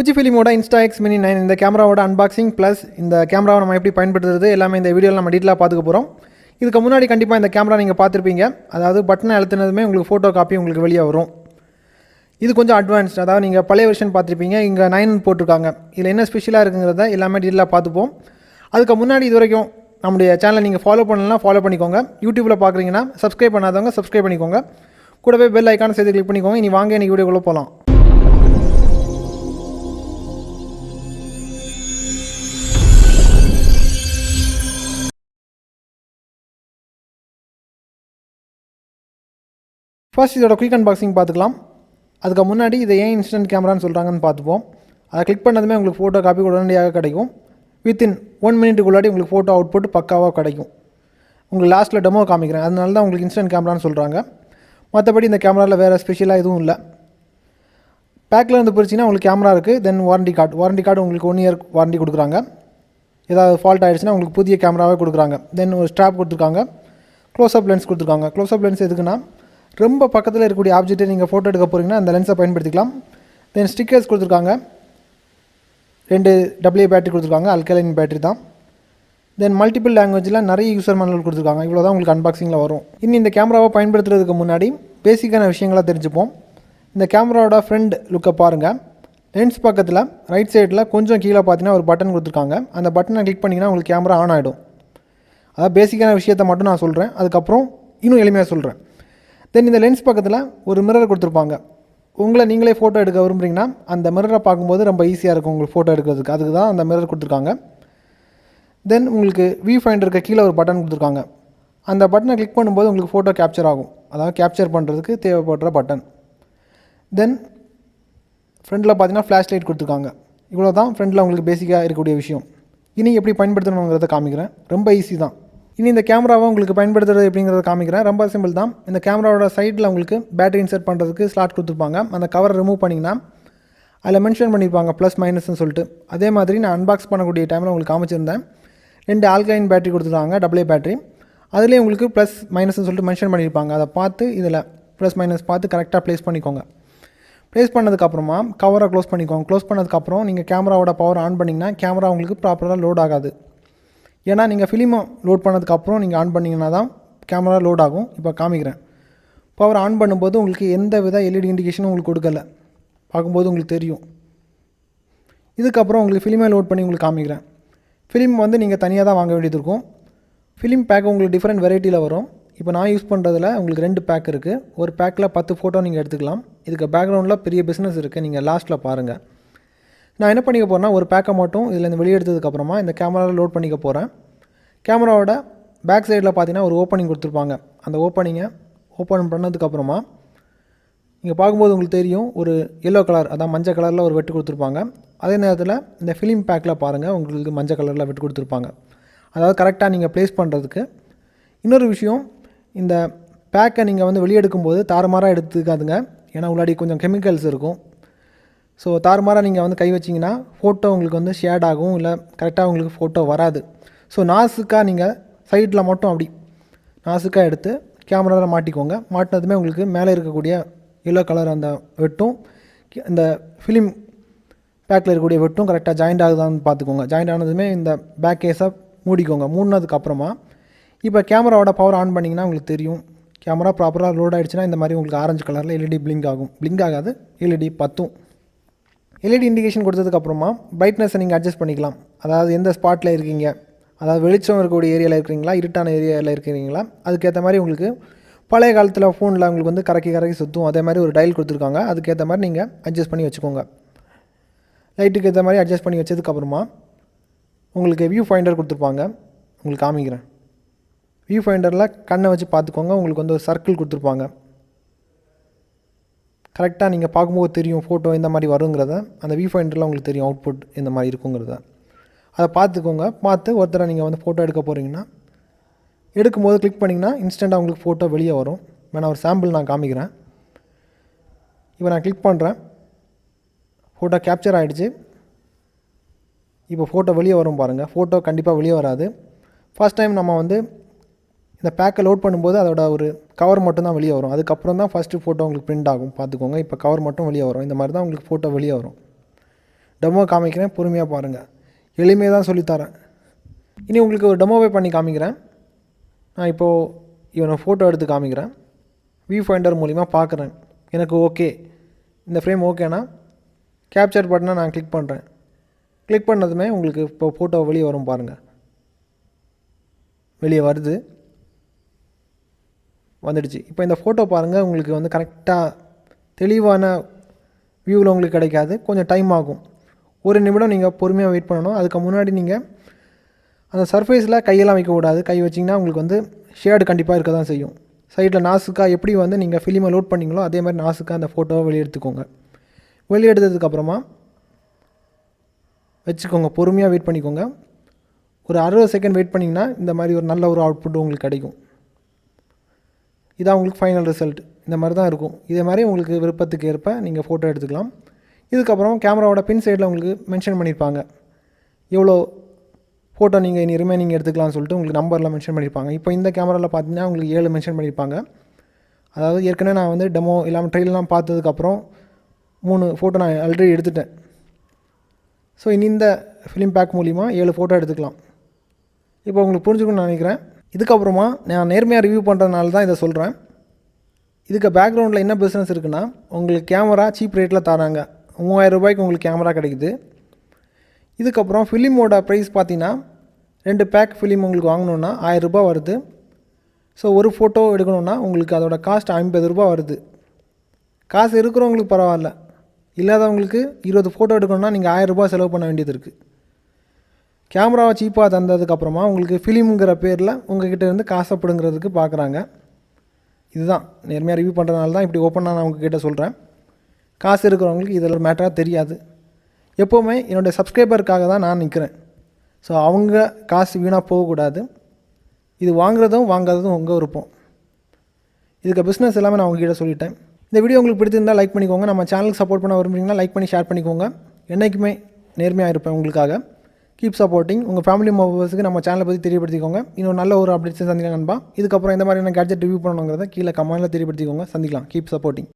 FujiFilmோட Instax Mini 9 இந்த கேமராவோட unboxing plus இந்த கேமராவை நம்ம எப்படி பயன்படுத்துறது எல்லாமே இந்த வீடியோவில் நம்ம டீட்டெயிலாக பார்த்துக்க போகிறோம். இதுக்கு முன்னாடி கண்டிப்பாக இந்த கேமரா நீங்கள் பார்த்துருப்பீங்க. அதாவது பட்டனை அழுத்தினதுமே உங்களுக்கு ஃபோட்டோ காப்பி உங்களுக்கு வெளியே வரும். இது கொஞ்சம் அட்வான்ஸ்ட், அதாவது நீங்கள் பழைய வெர்ஷன் பார்த்துருப்பீங்க. இங்கே 9 போட்டிருக்காங்க. இதில் என்ன ஸ்பெஷலாக இருக்குங்கிறத எல்லாமே டீட்டெயிலாக பார்த்துப்போம். அதுக்கு முன்னாடி இது வரைக்கும் நம்முடைய சேனலை நீங்கள் ஃபாலோ பண்ணலாம், ஃபாலோ பண்ணிக்கோங்க. யூடியூப்பில் பார்க்குறீங்கன்னா சப்ஸ்கிரைப் பண்ணாதவங்க சப்ஸ்கிரைப் பண்ணிக்கோங்க. கூடவே பெல் ஐக்கான சேர்த்து கிளிக் பண்ணிக்கோங்க. இனி வாங்க இன்றைக்கி வீடியோக்குள்ளே போகலாம். ஃபர்ஸ்ட் இதோட குயிக் அன்பாக்சிங் பார்த்துக்கலாம். அதுக்கு முன்னாடி இதை ஏன் இன்ஸ்டன்ட் கேமரான்னு சொல்கிறாங்கன்னு பார்த்துப்போம். அதை கிளிக் பண்ணதுமே உங்களுக்கு ஃபோட்டோ காப்பி உடனடியாக கிடைக்கும். வித்தின் 1 மினிட்டுக்குள்ளாடி உங்களுக்கு ஃபோட்டோ அவுட்புட் பக்காவாக கிடைக்கும். உங்களுக்கு லாஸ்ட்டில் டெமோ காமிக்கிறேன், அதனால தான் உங்களுக்கு இன்ஸ்டன்ட் கேமரான்னு சொல்கிறாங்க. மற்றபடி இந்த கேமராவில் வேறு ஸ்பெஷலாக எதுவும் இல்லை. பேக்கில் இருந்து பிரிச்சிங்கன்னா உங்களுக்கு கேமரா இருக்குது. தென் வாரண்டி கார்டு உங்களுக்கு 1 இயர் வாரண்டி கொடுக்குறாங்க. ஏதாவது ஃபால்ட் ஆகிடுச்சுன்னா உங்களுக்கு புதிய கேமராவே கொடுக்குறாங்க. தென் ஒரு ஸ்ட்ராப் கொடுத்துருக்காங்க. க்ளோஸ்அப் லென்ஸ் கொடுத்துருக்காங்க. க்ளோஸ்அப் லென்ஸ் எதுக்குன்னா ரொம்ப பக்கத்தில் இருக்கக்கூடிய ஆப்ஜெக்ட்டை நீங்கள் ஃபோட்டோ எடுக்க போகிறீங்கன்னா அந்த லென்ஸை பயன்படுத்திக்கலாம். தென் ஸ்டிக்கர்ஸ் கொடுத்துருக்காங்க. 2 AA பேட்டரி கொடுத்துருக்காங்க, அல்கலைன் பேட்டரி தான். தென் மல்டிபிள் லாங்குவேஜில் நிறைய யூசர் மேனுவல் கொடுத்துருக்காங்க. இவ்வளோ தான் உங்களுக்கு அன்பாக்சிங்கில் வரும். இன்னும் இந்த கேமராவை பயன்படுத்துறதுக்கு முன்னாடி பேசிக்கான விஷயங்களாக தெரிஞ்சுப்போம். இந்த கேமராவோட ஃப்ரண்ட் லுக்கை பாருங்கள். லென்ஸ் பக்கத்தில் ரைட் சைடில் கொஞ்சம் கீழே பார்த்தீங்கன்னா ஒரு பட்டன் கொடுத்துருக்காங்க. அந்த பட்டனை கிளிக் பண்ணிங்கன்னா உங்களுக்கு கேமரா ஆன் ஆகிடும். அதாவது பேசிக்கான விஷயத்தை மட்டும் நான் சொல்கிறேன், அதுக்கப்புறம் இன்னும் எளிமையாக சொல்கிறேன். தென் இந்த லென்ஸ் பக்கத்தில் ஒரு மிரர் கொடுத்துருப்பாங்க. உங்களை நீங்களே ஃபோட்டோ எடுக்க விரும்புகிறீங்கன்னா அந்த மிரரை பார்க்கும்போது ரொம்ப ஈஸியாக இருக்கும் உங்களுக்கு ஃபோட்டோ எடுக்கிறதுக்கு. அதுக்கு தான் அந்த மிரர் கொடுத்துருக்காங்க. தென் உங்களுக்கு வியூ ஃபைண்டருக்கு கீழே ஒரு பட்டன் கொடுத்துருக்காங்க. அந்த பட்டனை கிளிக் பண்ணும்போது உங்களுக்கு ஃபோட்டோ கேப்சர் ஆகும். அதாவது கேப்சர் பண்ணுறதுக்கு தேவைப்படுற பட்டன். தென் ஃப்ரண்டில் பார்த்தீங்கன்னா ஃப்ளாஷ் லைட் கொடுத்துருக்காங்க. இவ்வளோ தான் ஃப்ரண்டில் உங்களுக்கு பேசிக்காக இருக்கக்கூடிய விஷயம். இனி எப்படி பயன்படுத்தணுங்கிறத காமிக்கிறேன். ரொம்ப ஈஸி தான். இனி இந்த கேமராவை உங்களுக்கு பயன்படுத்துறது எப்படிங்கிறத காமிக்கிறேன். ரொம்ப சிம்பிள் தான். இந்த கேமராவோட சைடில் உங்களுக்கு பேட்டரி இன்சர்ட் பண்ணுறதுக்கு ஸ்லாட் கொடுத்துருப்பாங்க. அந்த கவரை ரிமூவ் பண்ணிங்கன்னா அதில் மென்ஷன் பண்ணியிருப்பாங்க ப்ளஸ் மைனஸ்ன்னு சொல்லிட்டு. அதே மாதிரி நான் அன்பாக்ஸ் பண்ணக்கூடிய டைமில் உங்களுக்கு காமிச்சிருந்தேன். 2 ஆல்கலைன் பேட்டரி கொடுத்துருக்காங்க, AA பேட்டரி. அதுலேயே உங்களுக்கு ப்ளஸ் மைனஸ்ன்னு சொல்லிட்டு மென்ஷன் பண்ணியிருப்பாங்க. அதை பார்த்து இதில் ப்ளஸ் மைனஸ் பார்த்து கரெக்டாக ப்ளேஸ் பண்ணிக்கோங்க. ப்ளேஸ் பண்ணதுக்கப்புறமா கவரை க்ளோஸ் பண்ணிக்கோங்க. க்ளோஸ் பண்ணதுக்கப்புறம் நீங்கள் கேமராவோட பவர் ஆன் பண்ணிங்கன்னா கேமரா உங்களுக்கு ப்ராப்பராக லோட் ஆகாது. ஏன்னா நீங்கள் ஃபிலிமை லோட் பண்ணதுக்கப்புறம் நீங்கள் ஆன் பண்ணிங்கன்னா தான் கேமரா லோட் ஆகும். இப்போ காமிக்கிறேன். பவர் ஆன் பண்ணும்போது உங்களுக்கு எந்த வித LED இண்டிகேஷனும் உங்களுக்கு கொடுக்கல. பார்க்கும்போது உங்களுக்கு தெரியும். இதுக்கப்புறம் உங்களுக்கு ஃபிலிமை லோட் பண்ணி உங்களுக்கு காமிக்கிறேன். ஃபிலிம் நீங்கள் தனியாக தான் வாங்க வேண்டியது இருக்கும். ஃபிலிம் பேக் உங்களுக்கு டிஃப்ரெண்ட் வெரைட்டியில் வரும். இப்போ நான் யூஸ் பண்ணுறதுல உங்களுக்கு 2 பேக் இருக்குது. ஒரு பேக்கில் 10 ஃபோட்டோ நீங்கள் எடுத்துக்கலாம். இதுக்கு பேக்ரவுண்டில் பெரிய பிஸ்னஸ் இருக்குது, நீங்கள் லாஸ்ட்டில் பாருங்கள். நான் என்ன பண்ணிக்க போகிறேன்னா ஒரு பேக்கை மட்டும் இதில் வெளியே எடுத்ததுக்கப்புறமா இந்த கேமராவில் லோட் பண்ணிக்க போகிறேன். கேமராவோட பேக் சைடில் பார்த்தீங்கன்னா ஒரு ஓப்பனிங் கொடுத்துருப்பாங்க. அந்த ஓப்பனிங்கை ஓப்பன் பண்ணதுக்கப்புறமா நீங்கள் பார்க்கும்போது உங்களுக்கு தெரியும் ஒரு எல்லோ கலர், அதான் மஞ்சள் கலரில் ஒரு வெட்டு கொடுத்துருப்பாங்க. அதே நேரத்தில் இந்த ஃபிலிம் பேக்கில் பாருங்கள் உங்களுக்கு மஞ்சள் கலரில் வெட்டு கொடுத்துருப்பாங்க. அதாவது கரெக்டாக நீங்கள் ப்ளேஸ் பண்ணுறதுக்கு. இன்னொரு விஷயம், இந்த பேக்கை நீங்கள் வெளியே எடுக்கும்போது தாறுமாறாக எடுத்துக்காதுங்க. ஏன்னா உள்ளாடி கொஞ்சம் கெமிக்கல்ஸ் இருக்கும். ஸோ தாறுமாறாக நீங்கள் கை வச்சிங்கன்னா ஃபோட்டோ உங்களுக்கு ஷேட் ஆகும், இல்லை கரெக்டாக உங்களுக்கு ஃபோட்டோ வராது. ஸோ நாசுக்காக நீங்கள் சைடில் மட்டும் அப்படி நாசுக்காக எடுத்து கேமராவில் மாட்டிக்கோங்க. மாட்டினதுமே உங்களுக்கு மேலே இருக்கக்கூடிய எல்லோ கலர் அந்த வெட்டும் இந்த ஃபிலிம் பேக்கில் இருக்கக்கூடிய வெட்டும் கரெக்டாக ஜாயிண்ட் ஆகுதான்னு பார்த்துக்கோங்க. ஜாயிண்ட் ஆனதுமே இந்த பேக் கேஸை மூடிக்கோங்க. மூடினதுக்கப்புறமா இப்போ கேமராவோட பவர் ஆன் பண்ணிங்கன்னா உங்களுக்கு தெரியும். கேமரா ப்ராப்பராக லோட் ஆகிடுச்சுன்னா இந்த மாதிரி உங்களுக்கு ஆரஞ்சு கலரில் LED பிளிங்க் ஆகும். பிளிங்க் ஆகாது, LED பத்தும். LED இண்டிகேஷன் கொடுத்ததுக்கப்புறமா பிரைட்னஸை நீங்கள் அட்ஜஸ்ட் பண்ணிக்கலாம். அதாவது எந்த ஸ்பாட்டில் இருக்கீங்க, அதாவது வெளிச்சம் இருக்கக்கூடிய ஏரியாவில் இருக்கிறீங்களா, இருட்டான ஏரியாவில் இருக்கிறீங்களா, அதுக்கேற்ற மாதிரி உங்களுக்கு பழைய காலத்தில் ஃபோனில் உங்களுக்கு கறக்கி சுற்றும். அதே மாதிரி ஒரு டயல் கொடுத்துருக்காங்க. அதுக்கேற்ற மாதிரி நீங்கள் அட்ஜஸ்ட் பண்ணி வச்சுக்கோங்க. லைட்டுக்கு ஏற்ற மாதிரி அட்ஜஸ்ட் பண்ணி வச்சதுக்கப்புறமா உங்களுக்கு வியூ ஃபைண்டர் கொடுத்துருப்பாங்க. உங்களுக்கு காமிக்கிறேன். வியூ ஃபைண்டரில் கண்ணை வச்சு பார்த்துக்கோங்க. உங்களுக்கு ஒரு சர்க்கிள் கொடுத்துருப்பாங்க. கரெக்டாக நீங்கள் பார்க்கும்போது தெரியும் ஃபோட்டோ இந்த மாதிரி வருங்கிறத. அந்த வியூ ஃபைண்டரில் உங்களுக்கு தெரியும் அவுட்புட் இந்த மாதிரி இருக்குங்கிறத. அதை பார்த்துக்கோங்க. பார்த்து ஒருத்தரை நீங்கள் ஃபோட்டோ எடுக்க போகிறீங்கன்னா எடுக்கும்போது கிளிக் பண்ணிங்கன்னா இன்ஸ்டண்ட்டாக உங்களுக்கு ஃபோட்டோ வெளியே வரும். நான் ஒரு சாம்பிள் நான் காமிக்கிறேன். இப்போ நான் கிளிக் பண்ணுறேன். ஃபோட்டோ கேப்சர் ஆகிடுச்சு. இப்போ ஃபோட்டோ வெளியே வரும் பாருங்கள். ஃபோட்டோ கண்டிப்பாக வெளியே வராது. ஃபர்ஸ்ட் டைம் நம்ம இந்த பேக்கை லோட் பண்ணும்போது அதோட ஒரு கவர் மட்டும் தான் வெளியே வரும். அதுக்கப்புறம் தான் ஃபஸ்ட்டு ஃபோட்டோ உங்களுக்கு பிரிண்ட் ஆகும். பார்த்துக்கோங்க. இப்போ கவர் மட்டும் வெளியே வரும். இந்த மாதிரி தான் உங்களுக்கு ஃபோட்டோ வெளியே வரும். டெமோ காமிக்கிறேன், பொறுமையாக பாருங்கள். எளிமையாக தான் சொல்லித்தரேன். இனி உங்களுக்கு ஒரு டெமோவே பண்ணி காமிக்கிறேன். நான் இப்போது இவனை ஃபோட்டோ எடுத்து காமிக்கிறேன். வியூ ஃபைண்டர் மூலிமா பார்க்குறேன். எனக்கு ஓகே, இந்த ஃப்ரேம் ஓகேனா கேப்சர் பட்டனை நான் கிளிக் பண்ணுறேன். கிளிக் பண்ணதுமே உங்களுக்கு இப்போ ஃபோட்டோ வெளியே வரும் பாருங்கள். வெளியே வருது, வந்துடுச்சு. இப்போ இந்த ஃபோட்டோ பாருங்கள், உங்களுக்கு வந்து கரெக்டாக தெளிவான வியூவில் உங்களுக்கு கிடைக்காது, கொஞ்சம் டைம் ஆகும். 1 நிமிடம் நீங்கள் பொறுமையாக வெயிட் பண்ணணும். அதுக்கு முன்னாடி நீங்கள் அந்த சர்ஃபேஸில் கையெல்லாம் வைக்கக்கூடாது. கை வச்சிங்கன்னா உங்களுக்கு வந்து ஷேடு கண்டிப்பாக இருக்க தான் செய்யும். சைடில் நாசுக்காக எப்படி வந்து நீங்கள் ஃபிலிமை லோட் பண்ணிங்களோ அதே மாதிரி நாசுக்காக அந்த ஃபோட்டோவை வெளியே எடுத்துக்கோங்க. வெளியே எடுத்ததுக்கப்புறமா வச்சுக்கோங்க, பொறுமையாக வெயிட் பண்ணிக்கோங்க. ஒரு 60 செகண்ட் வெயிட் பண்ணிங்கன்னா இந்த மாதிரி ஒரு நல்ல ஒரு அவுட்புட் உங்களுக்கு கிடைக்கும். இதான் உங்களுக்கு ஃபைனல் ரிசல்ட். இந்த மாதிரி தான் இருக்கும். இதே மாதிரி உங்களுக்கு விருப்பத்துக்கு ஏற்ப நீங்கள் ஃபோட்டோ எடுத்துக்கலாம். இதுக்கப்புறம் கேமராவோட பின் சைடில் உங்களுக்கு மென்ஷன் பண்ணியிருப்பாங்க எவ்வளோ ஃபோட்டோ நீங்கள் இனி ரிமைனிங் எடுத்துக்கலாம்னு சொல்லிட்டு உங்களுக்கு நம்பரில் மென்ஷன் பண்ணியிருப்பாங்க. இப்போ இந்த கேமராவில் பார்த்தீங்கன்னா உங்களுக்கு 7 மென்ஷன் பண்ணியிருப்பாங்க. அதாவது ஏற்கனவே நான் வந்து டெமோ இல்லாமல் ட்ரெயிலெலாம் பார்த்ததுக்கப்புறம் 3 ஃபோட்டோ நான் ஆல்ரெடி எடுத்துட்டேன். ஸோ இனி இந்த ஃபிலிம் பேக் மூலிமா 7 ஃபோட்டோ எடுத்துக்கலாம். இப்போ உங்களுக்கு புரிஞ்சுக்கணும்னு நினைக்கிறேன். இதுக்கப்புறமா நான் நேர்மையாக ரிவ்யூ பண்ணுறதுனால தான் இதை சொல்கிறேன். இதுக்கு பேக்ரவுண்டில் என்ன பிஸ்னஸ் இருக்குன்னா, உங்களுக்கு கேமரா சீப் ரேட்டில் தராங்க. 3000 ரூபாய்க்கு உங்களுக்கு கேமரா கிடைக்குது. இதுக்கப்புறம் ஃபிலிமோட ப்ரைஸ் பார்த்தீங்கன்னா 2 பேக் ஃபிலிம் உங்களுக்கு வாங்கணுன்னா 1000 ரூபாய் வருது. ஸோ ஒரு ஃபோட்டோ எடுக்கணுன்னா உங்களுக்கு அதோட காஸ்ட் 50 ரூபாய் வருது. காசு இருக்கிறவங்களுக்கு பரவாயில்ல, இல்லாதவங்களுக்கு 20 ஃபோட்டோ எடுக்கணுன்னா நீங்கள் 1000 ரூபாய் செலவு பண்ண வேண்டியது இருக்குது. கேமராவை சீப்பாக தந்ததுக்கப்புறமா உங்களுக்கு ஃபிலிம்ங்கிற பேரில் உங்கள்கிட்ட இருந்து காசை பிடுங்கிறதுக்கு பார்க்குறாங்க. இதுதான் நேர்மையாக ரிவ்யூ பண்ணுறதுனால தான் இப்படி ஓப்பனாக நான் உங்ககிட்ட சொல்கிறேன். காசு இருக்கிறவங்களுக்கு இதில் மேட்டராக தெரியாது. எப்போவுமே என்னுடைய சப்ஸ்கிரைபருக்காக தான் நான் நிற்கிறேன். ஸோ அவங்க காசு வீணாக போகக்கூடாது. இது வாங்குறதும் வாங்காததும் உங்கள் விருப்பம். இதுக்கு பிஸ்னஸ் எல்லாமே நான் உங்ககிட்ட சொல்லிட்டேன். இந்த வீடியோ உங்களுக்கு பிடிச்சிருந்தால் லைக் பண்ணிக்கோங்க. நம்ம சேனலுக்கு சப்போர்ட் பண்ண விரும்புறீங்கன்னா லைக் பண்ணி ஷேர் பண்ணிக்கோங்க. என்றைக்குமே நேர்மையாக இருப்பேன் உங்களுக்காக. Keep supporting. உங்கள் ஃபேமிலி மெம்பர்ஸுக்கு நம்ம சேனலை பற்றி தெரியப்படுத்திக்கோங்க. இன்னும் நல்ல ஒரு அப்டேட்ஸை சந்திக்கலாம் நண்பா. இதுக்கப்புறம் எந்த மாதிரியான கேட்ஜெட் ரிவ்யூ பண்ணணுங்கிறத கீழே கமெண்ட்டில் தெரியப்படுத்திக்கோங்க. சந்திக்கலாம். Keep supporting.